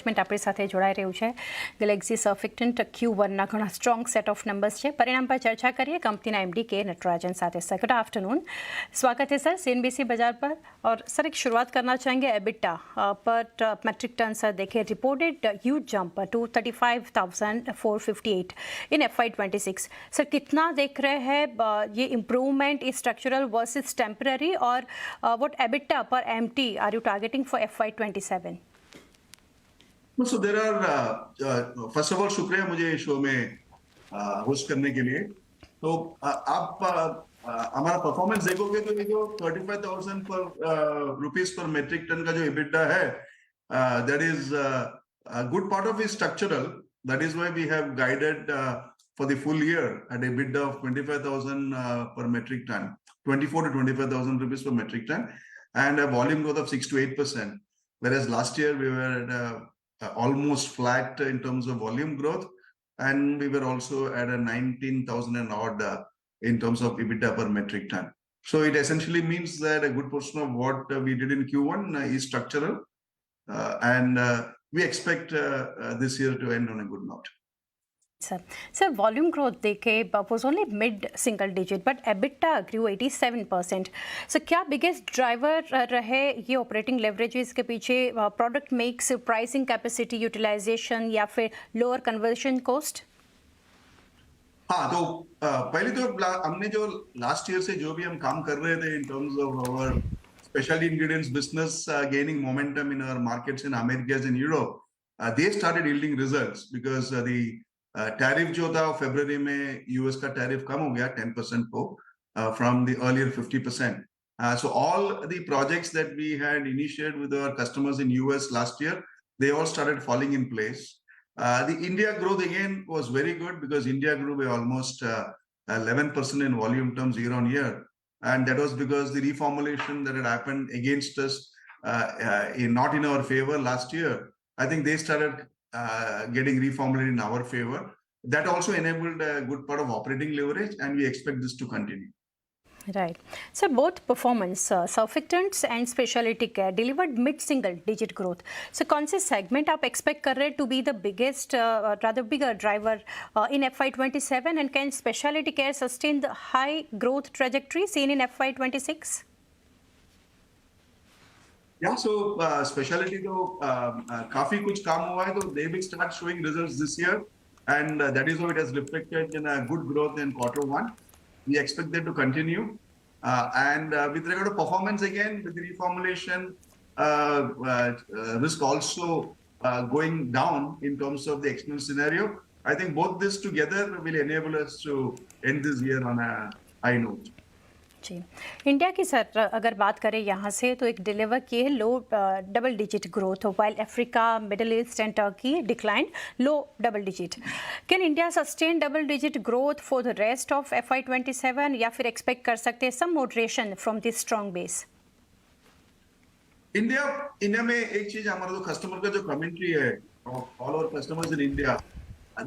Management આપણી સાથે જોડાઈ રહ્યું છે. ગેલેક્સી સર્ફિક્ટન્ટ Q1ના ઘણા સ્ટ્રોંગ સેટ ઓફ નંબર્સ છે. પરિણામ પર ચર્ચા કરીએ कंपनी MD के नटराजन साथ. सर गुड आफ्टरनून, स्वागत है सर CNBC बाजार पर. और सर एक शुरुआत करना चाहेंगे एबिटा पर मेट्रिक टन. सर देखिए reported huge jump to 35,458 in FY26. Sir कितना देख रहे हैं ये improvement is structural versus temporary, और व्हाट एबिटा पर MT are you targeting for FY27? So there are first of all शुक्रिया मुझे शो में होस्ट करने के लिए. तो आप हमारा परफॉर्मेंस देखोगे तो ये जो 35,000 रुपीस पर मेट्रिक टन का जो EBITDA है, that is a good part of it structural. That is why we have guided for the full year at EBITDA of 25,000 per metric ton, 24 to 25,000 rupees per metric ton, and a volume growth of 6 to 8%. Whereas last year we were at almost flat in terms of volume growth, and we were also at a 19,000 and odd in terms of EBITDA per metric ton. So it essentially means that a good portion of what we did in Q1 is structural, and we expect this year to end on a good note. Sir, volume growth देखे was only mid single digit, but EBITDA grew 87%. So क्या biggest driver रहे ये operating leverages के पीछे? Product mix, pricing capacity utilization, या फिर lower conversion cost? हाँ, तो पहले तो हमने जो लास्ट ईयर से जो भी हम काम कर रहे थे in terms of our specialty ingredients business gaining momentum in our markets in Americas and Europe, they started yielding results because the tariff जो था फरवरी में यूएस का टैरिफ कम हो गया 10% को from the earlier 50%. So all the projects that we had initiated with our customers in US last year, they all started falling in place. The India growth again was very good because India grew by almost 11% in volume terms year on year, and that was because the reformulation that had happened against us not in our favor last year, I think they started getting reformulated in our favor. That also enabled a good part of operating leverage, and we expect this to continue. Right. So both performance, surfactants and specialty care delivered mid-single digit growth. So कौन से segment आप expect कर रहे to be the biggest, rather bigger driver in FY27, and can specialty care sustain the high growth trajectory seen in FY26? Yeah, so specialty तो काफी कुछ काम हुआ है, तो they will start showing results this year, and that is how it has reflected in a good growth in Q1. We expect that to continue, and with regard to performance again, with the reformulation risk also going down in terms of the external scenario, I think both this together will enable us to end this year on a high note. जी, India की sir अगर बात करें यहाँ से तो एक deliver की है low double digit growth, while Africa, Middle East and Turkey decline low double digit. Can India sustain double digit growth for the rest of FY27, या फिर एक्सपेक्ट कर सकते हैं some moderation from this strong base? India में एक चीज हमारा जो कस्टमर का जो कमेंट्री है, all our customers in India,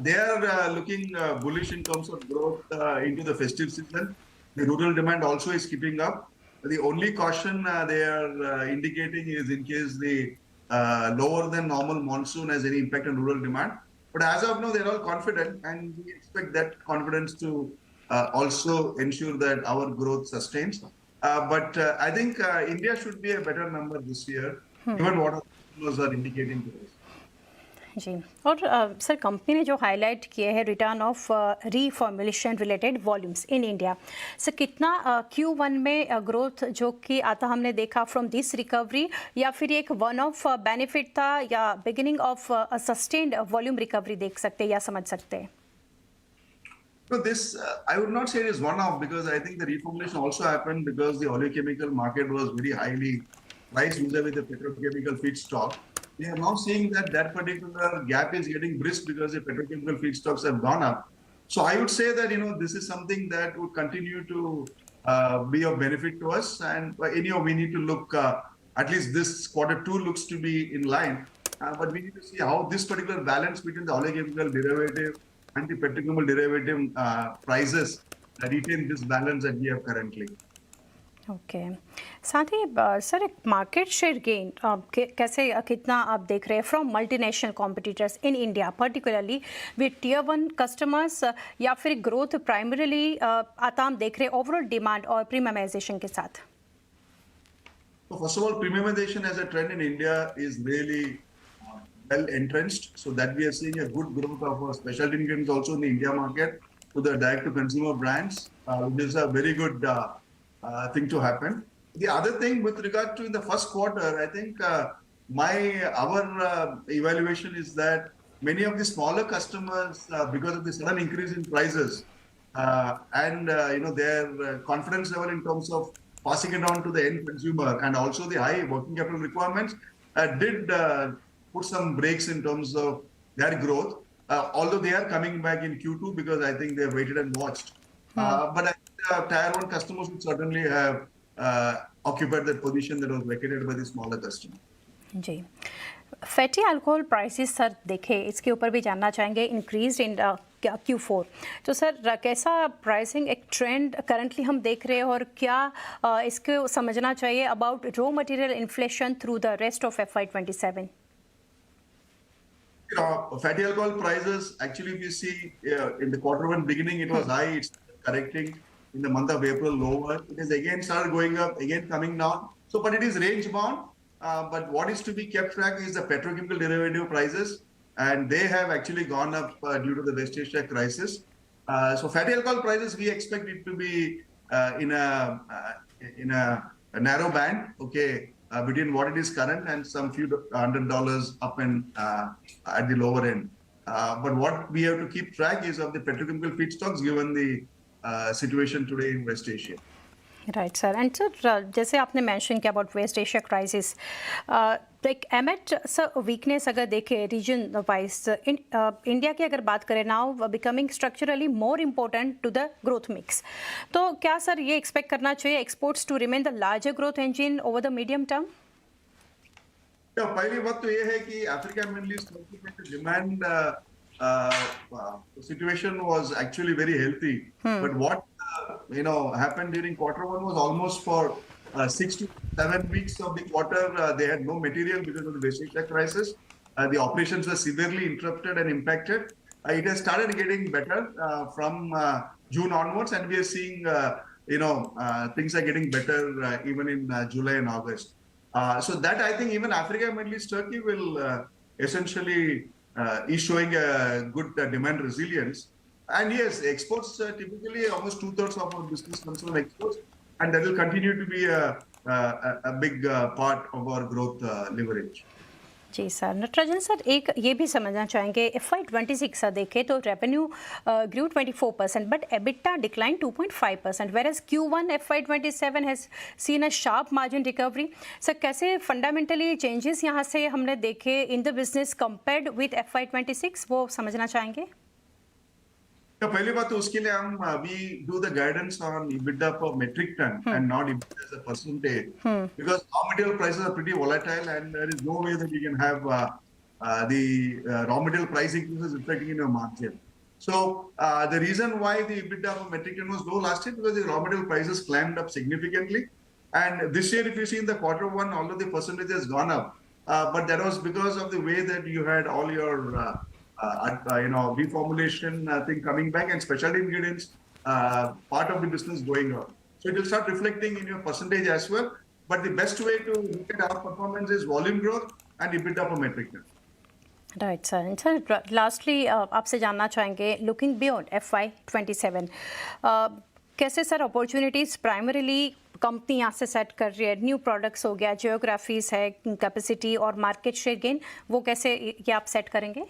they are looking bullish in terms of growth into the festive season. The rural demand also is keeping up. The only caution they are indicating is in case the lower than normal monsoon has any impact on rural demand. But as of now, they're all confident, and we expect that confidence to also ensure that our growth sustains. But I think India should be a better number this year, given what our customers are indicating to us. जी, और sir company ने जो highlight किए हैं return of reformulation related volumes in India, sir कितना Q1 में growth जो कि आता हमने देखा फ्रॉम दिस रिकवरी, या फिर एक वन ऑफ बेनिफिट था, या beginning of a sustained volume recovery देख सकते हैं या समझ सकते हैं? So this, I would not say it is one off, because I think the reformulation also happened because the oleochemical market was very highly priced vis-a-vis the petrochemical feedstock. We are now seeing that that particular gap is getting bridged because the petrochemical feedstocks have gone up. So I would say that this is something that would continue to be of benefit to us, and anyhow we need to look. At least this Q2 looks to be in line, but we need to see how this particular balance between the oleochemical derivative and the petrochemical derivative prices retain this balance that we have currently. Okay, साथ ही sir एक market share gain कैसे कितना आप देख रहे हैं from multinational competitors in India, particularly with tier 1 customers, या फिर ग्रोथ प्राइमरीली आता हम देख रहे हैं ओवरऑल डिमांड और प्रीमियमाइजेशन के साथ? So first of all, premiumization as a trend in India is really well entrenched, so that we are seeing a good growth of our specialty ingredients also in the India market to the direct-to-consumer brands, which is a very good thing to happen. The other thing with regard to in the first quarter, I think our evaluation is that many of the smaller customers, because of the sudden increase in prices and their confidence level in terms of passing it on to the end consumer and also the high working capital requirements, did put some brakes in terms of their growth. Although they are coming back in Q2 because I think they have waited and watched. But I think tier 1 customers would certainly have occupied that position that was vacated by the smaller customers. जी, fatty alcohol prices sir देखें, इसके ऊपर भी जानना चाहेंगे, increase in Q4, तो sir कैसा pricing एक ट्रेंड करंटली हम देख रहे हैं और क्या इसको समझना चाहिए about raw material inflation through the rest of FY27? Fatty alcohol prices, actually, if you see in the Q1 beginning, it was high. It's correcting in the month of April lower. It has again started going up, again coming down. So, but it is range bound. But what is to be kept track is the petrochemical derivative prices, and they have actually gone up due to the West Asia crisis. So, fatty alcohol prices, we expect it to be in a narrow band, okay, between what it is current and some few $100 up and at the lower end. But what we have to keep track is of the petrochemical feedstocks given the situation today in West Asia. Right sir, and sir जैसे आपने mention किया about West Asia crisis, like amid sir weakness अगर देखें region wise, India की अगर बात करें now becoming structurally more important to the growth mix, तो क्या सर ये एक्सपेक्ट करना चाहिए exports to remain the larger growth engine over the medium term? पहली बात तो ये है कि अफ्रीका मिडिल ईस्ट में demand situation was actually very healthy, but what happened during Q1 was almost for 6 to 7 weeks of the quarter they had no material because of the West Asia crisis. The operations were severely interrupted and impacted. It has started getting better from June onwards, and we are seeing things are getting better even in July and August. So that I think even Africa, Middle East, Turkey will essentially is showing a good demand resilience. And yes, exports typically almost 2/3 of our business comes from exports, and that will continue to be a big part of our growth leverage. जी sir, Natarajan sir एक ये भी समझना चाहेंगे, FY26 देखें तो revenue grew 24% but EBITDA decline 2.5%, whereas Q1 FY27 has seen a sharp margin recovery. Sir कैसे fundamentally changes यहाँ से हमने देखे in the business compared with FY26, वो समझना चाहेंगे? पहली बात तो उसके लिए हम we do the guidance on EBITDA per metric ton and not EBITDA as a percentage, because raw material prices are pretty volatile and there is no way that we can have the raw material price increases reflecting in your margin. So the reason why the EBITDA per metric ton was low last year because the raw material prices climbed up significantly, and this year if you see in the Q1, although the percentage has gone up, but that was because of the way that you had all your reformulation thing coming back and specialty ingredients part of the business going up. So it will start reflecting in your percentage as well. But the best way to look at our performance is volume growth and EBITDA per metric ton. Right sir. Sir lastly आपसे जानना चाहेंगे, looking beyond FY27, कैसे sir opportunities primarily company यहाँ से set कर रही है? New products हो गया, जियोग्राफीज है, कैपेसिटी और मार्केट शेयर गेन, वो कैसे ये आप सेट करेंगे?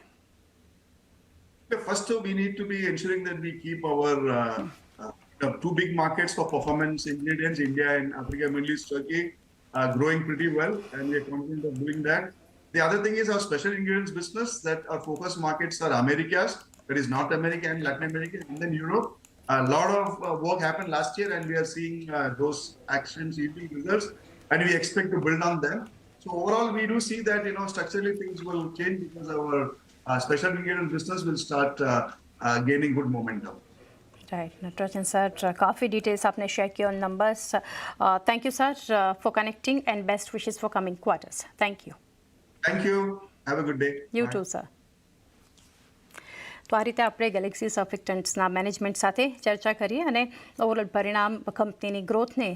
First, we need to be ensuring that we keep our two big markets for performance ingredients, India and Africa, Middle East, Turkey, growing pretty well, and we are confident of doing that. The other thing is our special ingredients business, that our focus markets are Americas, that is North America and Latin America, and then Europe. A lot of work happened last year, and we are seeing those actions yielding results, and we expect to build on them. So overall, we do see that structurally things will change because our special ingredient business will start gaining good momentum. Right Natarajan sir, काफ़ी details आपने share की on numbers. Thank you sir for connecting and best wishes for coming quarters. Thank you. Thank you. Have a good day. You Bye. Too sir. તો આ રીતે આપણે Galaxy સર્ફેક્ટન્ટ્સના management સાથે ચર્ચા કરીએ અને ઓવરઓલ પરિણામ કંપનીની ગ્રોથને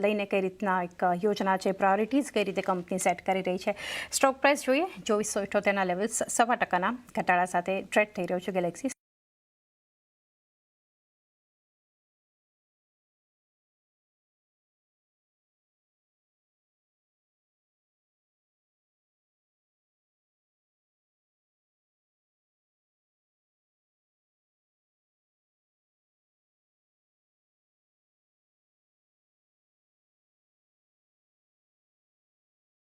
લઈને કઈ રીતના એક યોજના છે, પ્રાયોરિટીઝ કઈ રીતે કંપની સેટ કરી રહી છે. સ્ટોક પ્રાઇસ જોઈએ 2478ના લેવલ્સ 1.25% ઘટાડા સાથે ટ્રેડ થઈ રહ્યો છે ગેલેક્સી